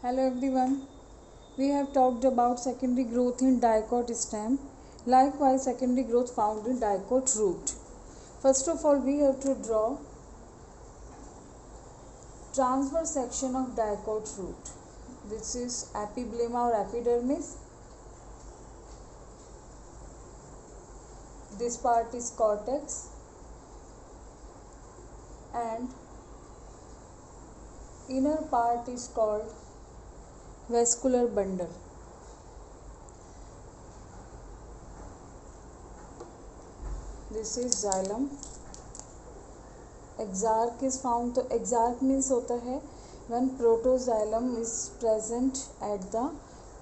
Hello everyone. We have talked about secondary growth in dicot stem. Likewise, secondary growth found in dicot root. First of all, we have to draw transverse section of dicot root. This is epiblema or epidermis. This part is cortex and inner part is called vascular bundle. This is xylem. Exarch is found. तो exarch means होता है when protoxylem is present at the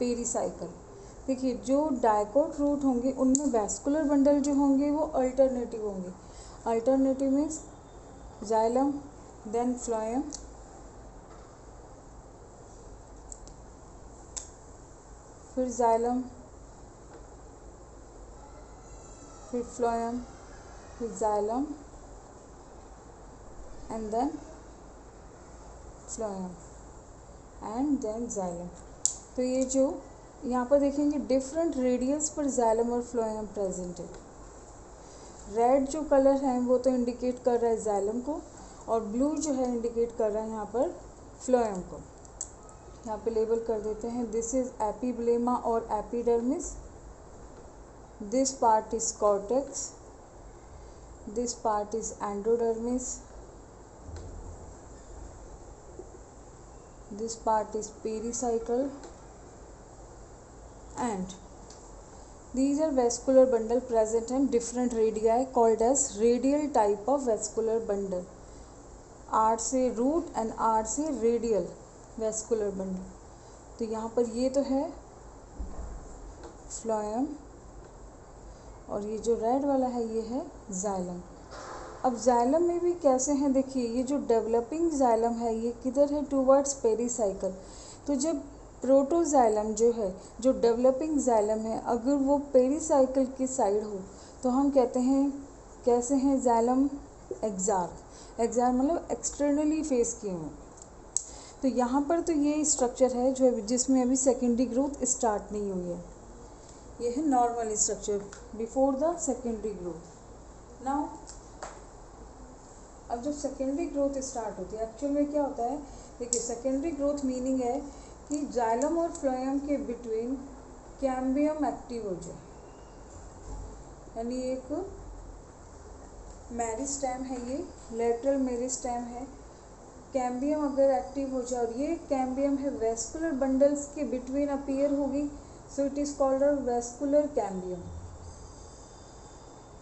pericycle. देखिए जो dicot root होंगे उनमें vascular bundle जो होंगे वो अल्टरनेटिव होंगे. Alternative means xylem then phloem, फिर xylem, फिर phloem, फिर xylem and then phloem and then xylem. तो ये जो यहाँ पर देखेंगे डिफरेंट रेडियस पर xylem और phloem प्रेजेंट है. रेड जो कलर है वो तो इंडिकेट कर रहा है xylem को और ब्लू जो है इंडिकेट कर रहा है यहाँ पर phloem को. यहाँ पे लेबल कर देते हैं. दिस इज एपिब्लेमा और epidermis. This part is cortex. This part is endodermis. This part is pericycle and these are vascular bundle present in different radii called as radial type of vascular bundle. R से root and R से radial vascular bundle. तो यहाँ पर ये तो है phloem और ये जो रेड वाला है ये है xylem. अब जाइलम में भी कैसे हैं देखिए. ये जो डेवलपिंग जाइलम है ये किधर है टूवर्ड्स पेरीसाइकिल. तो जब प्रोटोजाइलम जो है जो डेवलपिंग जाइलम है अगर वो पेरीसाइकिल की साइड हो तो हम कहते हैं कैसे हैं जाइलम एक्सार्क. एक्सार्क मतलब एक्सटर्नली फेस किए हुए. तो यहाँ पर तो ये स्ट्रक्चर है जो जिसमें अभी सेकेंडरी ग्रोथ स्टार्ट नहीं हुई है. ये है normal structure before the secondary growth. Now अब जब सेकेंडरी ग्रोथ स्टार्ट होती है एक्चुअल में क्या होता है देखिए. सेकेंडरी ग्रोथ मीनिंग है कि जाइलम और फ्लोएम के बिटवीन कैम्बियम एक्टिव हो जाए. यानी एक मेरिस्टेम है ये लेटरल मेरिस्टेम है. कैम्बियम अगर एक्टिव हो जाए और ये कैम्बियम है वेस्कुलर बंडल्स के बिटवीन अपीयर होगी सो it is called a vascular cambium.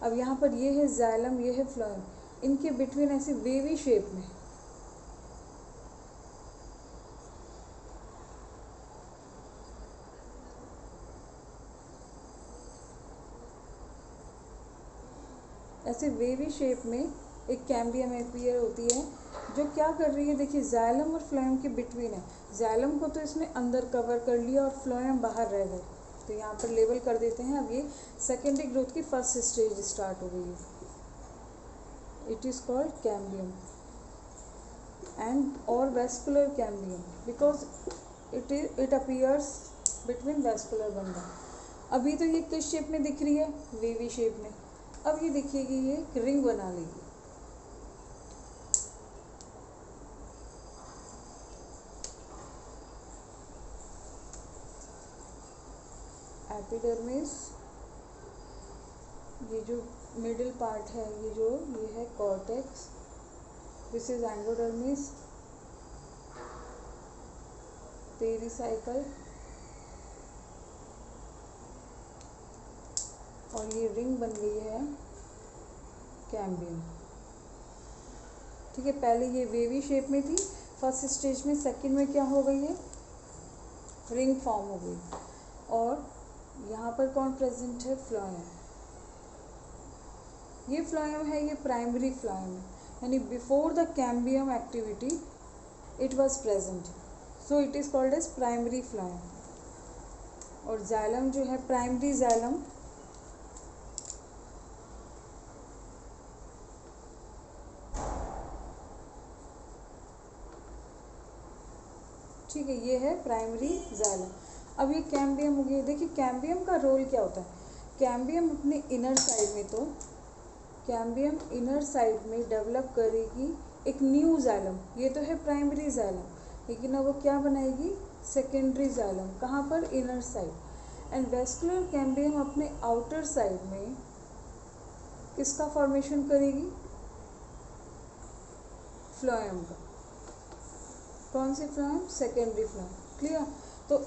अब यहाँ पर ये है जाइलम ये है फ्लोएम. इनके बिटवीन ऐसी वेवी शेप में ऐसे वेवी शेप में एक कैम्बियम अपीयर होती है जो क्या कर रही है देखिए. जाइलम और फ्लोएम के बिटवीन है. जाइलम को तो इसने अंदर कवर कर लिया और फ्लोएम बाहर रह गए. तो यहाँ पर लेबल कर देते हैं. अब ये सेकेंडरी ग्रोथ की फर्स्ट स्टेज स्टार्ट हो गई है. It is called cambium and or vascular cambium because it appears between vascular bundle. अभी तो ये किस शेप में दिख रही है वेवी शेप में. अब ये देखिएगी ये रिंग बना लेगी. एपिडर्मिस ये जो मिडिल पार्ट है ये है cortex. This is endodermis. Pericycle और ये रिंग बन गई है कैम्बियम. ठीक है. पहले ये वेवी शेप में थी फर्स्ट स्टेज में. सेकंड में क्या हो गई है रिंग फॉर्म हो गई. और यहाँ पर कौन प्रेजेंट है फ्लोएम. ये फ्लोएम है ये प्राइमरी फ्लोएम है यानी before the cambium activity it was present so it is called as primary phloem. और जाइलम जो है प्राइमरी जाइलम ठीक है, ये है प्राइमरी जाइलम। अब ये कैम्बियम हो गया। देखिए कैम्बियम का रोल क्या होता है। कैम्बियम अपने इनर साइड में, तो कैम्बियम इनर साइड में डेवलप करेगी एक न्यू जाइलम। ये तो है प्राइमरी जाइलम, लेकिन अब वो क्या बनाएगी, सेकेंडरी जाइलम। कहाँ पर, inner side. And vascular cambium अपने आउटर साइड में किसका फॉर्मेशन करेगी, फ्लोएम का। कौन सी फ्लोएम, सेकेंडरी फ्लोएम। क्लियर। तो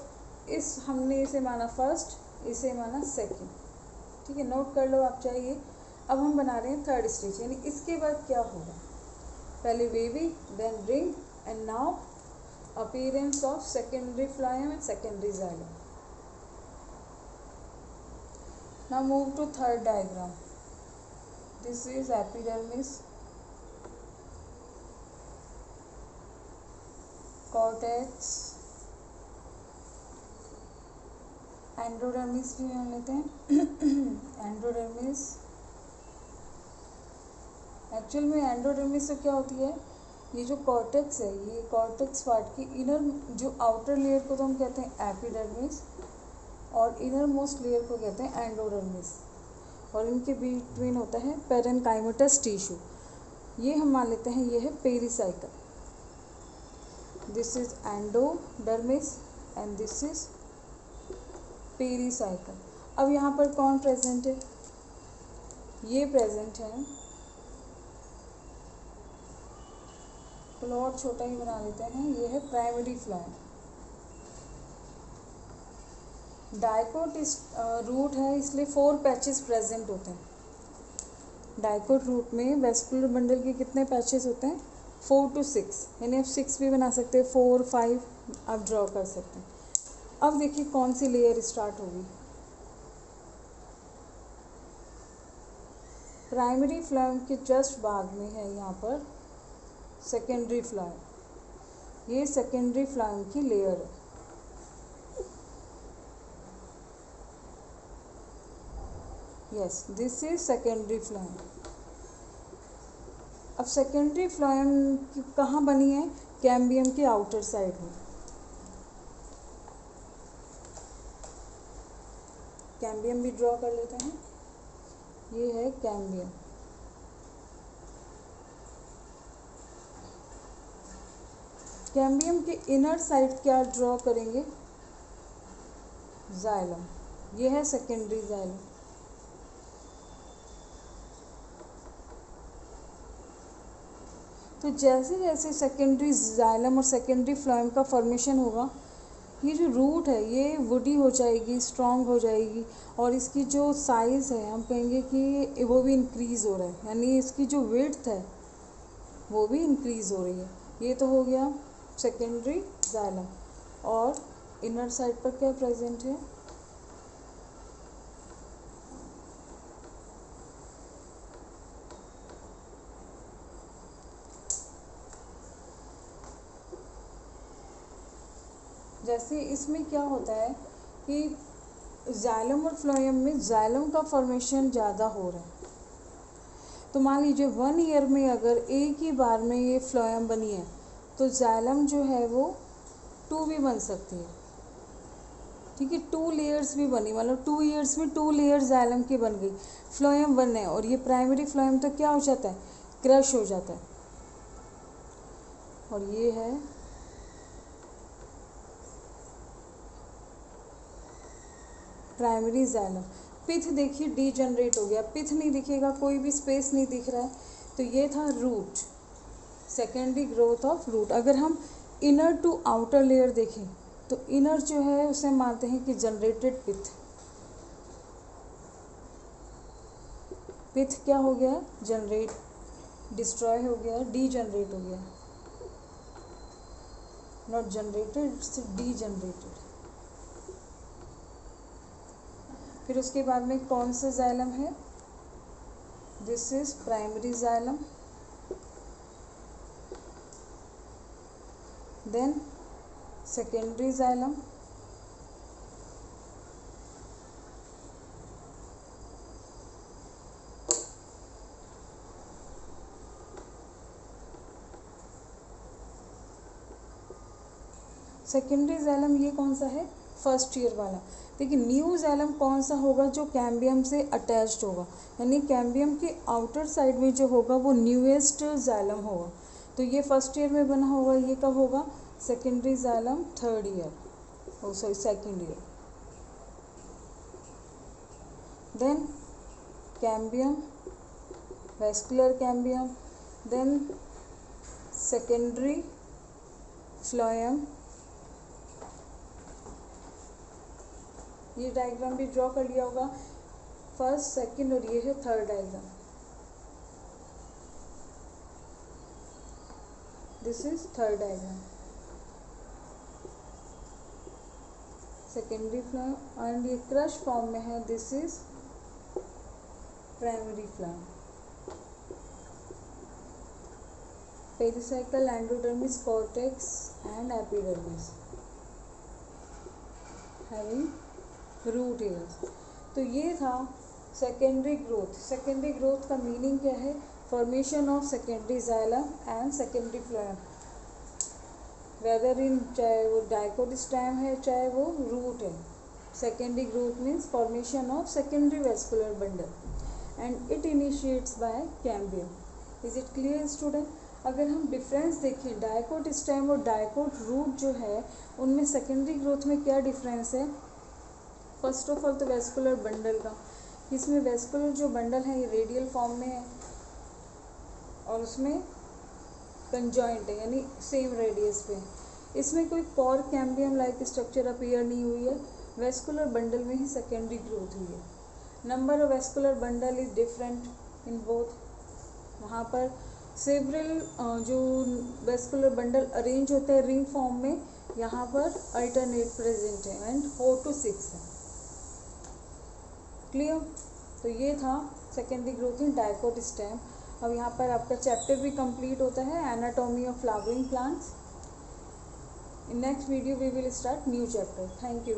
इस हमने इसे माना फर्स्ट, इसे माना सेकेंड। ठीक है, नोट कर लो आप चाहिए। अब हम बना रहे हैं थर्ड स्टेज, यानी इसके बाद क्या होगा, पहले wavy, then ring, and now appearance of secondary phloem and secondary xylem. Now move to third diagram. This is epidermis, cortex, endodermis भी मान लेते हैं। एंडोडर्मिस, एक्चुअल में एंडोडर्मिस से क्या होती है, ये जो कॉर्टेक्स है, ये कॉर्टेक्स पार्ट की इनर जो आउटर लेयर को तो हम कहते हैं एपिडर्मिस, और इनर मोस्ट लेयर को कहते हैं एंडोडर्मिस, और इनके बिटवीन होता है पेरेन्काइमोटस टिश्यू। ये हम मान लेते हैं ये है pericycle. This is endodermis and this is pericycle. अब यहाँ पर कौन प्रेजेंट है, ये प्रेजेंट है। तो और छोटा ही बना लेते हैं, ये है प्राइमरी फ्लोएम। डाइकोट इस रूट है, इसलिए 4 पैचेस प्रेजेंट होते हैं। डाइकोट रूट में वेस्कुलर बंडल के कितने पैचेस होते हैं, 4 to 6, यानी आप 6 भी बना सकते हैं, 4, 5 आप ड्रॉ कर सकते हैं। अब देखिए कौन सी लेयर स्टार्ट होगी, प्राइमरी फ्लोएम के जस्ट बाद में है यहाँ पर सेकेंडरी फ्लोएम। ये सेकेंडरी फ्लोएम की लेयर है। Yes, this is secondary phloem. अब सेकेंडरी फ्लोएम कहाँ बनी है, कैम्बियम के आउटर साइड में। कैम्बियम भी ड्रॉ कर लेते हैं, ये है कैम्बियम। कैम्बियम के इनर साइड क्या ड्रॉ करेंगे, जाइलम। ये है सेकेंडरी जाइलम। तो जैसे जैसे सेकेंडरी जाइलम और सेकेंडरी फ्लोएम का फॉर्मेशन होगा, ये जो रूट है ये वुडी हो जाएगी, स्ट्रॉन्ग हो जाएगी, और इसकी जो साइज़ है हम कहेंगे कि वो भी इंक्रीज़ हो रहा है, यानी इसकी जो विड्थ है वो भी इंक्रीज़ हो रही है। ये तो हो गया सेकेंडरी जाइलम। और इनर साइड पर क्या प्रेजेंट है, जैसे इसमें क्या होता है कि जाइलम और फ्लोएम में जाइलम का फॉर्मेशन ज़्यादा हो रहा है। तो मान लीजिए 1 ईयर में अगर एक ही बार में ये फ्लोएम बनी है, तो जाइलम जो है वो 2 भी बन सकती है। ठीक है, 2 लेयर्स भी बनी, मतलब 2 ईयर्स में 2 लेयर्स जाइलम की बन गई। फ्लोएम 1 है, और ये प्राइमरी फ्लोएम तो क्या हो जाता है, क्रश हो जाता है। और ये है प्राइमरी जाइलम। पिथ देखिए डीजनरेट हो गया, पिथ नहीं दिखेगा, कोई भी स्पेस नहीं दिख रहा है। तो ये था root, secondary growth of root. अगर हम इनर टू आउटर लेयर देखें तो इनर जो है उसे मानते हैं कि जनरेटेड पिथ। पिथ क्या हो गया, जनरेट, डिस्ट्रॉय हो गया, डीजनरेट हो गया, नॉट जनरेटेड, इट्स डीजनरेटेड। फिर उसके बाद में कौन सा जाइलम है, this is primary xylem, then secondary xylem, secondary xylem ये कौन सा है, फर्स्ट ईयर वाला। देखिए न्यू जाइलम कौन सा होगा, जो कैम्बियम से अटैच्ड होगा, यानी कैम्बियम के आउटर साइड में जो होगा वो न्यूएस्ट जाइलम होगा। तो ये फर्स्ट ईयर में बना होगा, ये कब होगा, secondary xylem third year, oh sorry second year. Then cambium, vascular cambium, then secondary phloem. ये डायग्राम भी ड्रॉ कर लिया होगा, फर्स्ट सेकंड और ये है third diagram. This is third diagram, secondary phloem and ये क्रश फॉर्म में है, this is primary phloem. Pericycle, endodermis, cortex and epidermis having root hairs. तो ये था सेकेंडरी ग्रोथ। सेकेंडरी ग्रोथ का मीनिंग क्या है, formation of secondary xylem and secondary phloem, whether in, चाहे वो डाइकोट स्टेम है चाहे वो रूट है। Secondary growth means formation of secondary vascular bundle and it initiates by cambium. Is it clear student? अगर हम डिफरेंस देखें डाइकोट स्टेम और डाइकोट रूट जो है उनमें सेकेंडरी ग्रोथ में क्या डिफरेंस है। फर्स्ट ऑफ ऑल तो वेस्कुलर बंडल का, इसमें वेस्कुलर जो बंडल है ये रेडियल फॉर्म में है और उसमें कंजॉइंट है यानी सेम रेडियस पे। इसमें कोई पॉर कैम्बियम लाइक स्ट्रक्चर अपीयर नहीं हुई है, वेस्कुलर बंडल में ही सेकेंडरी ग्रोथ हुई है। Number of vascular bundle is different in both, वहाँ पर सेवरल जो वेस्कुलर बंडल अरेंज होते हैं रिंग फॉर्म में, यहाँ पर अल्टरनेट प्रेजेंट है एंड 4 to 6 है। क्लियर? तो ये था secondary growth in dicot stem. अब यहाँ पर आपका चैप्टर भी कंप्लीट होता है, anatomy of flowering plants. In next video we will start new chapter. Thank you.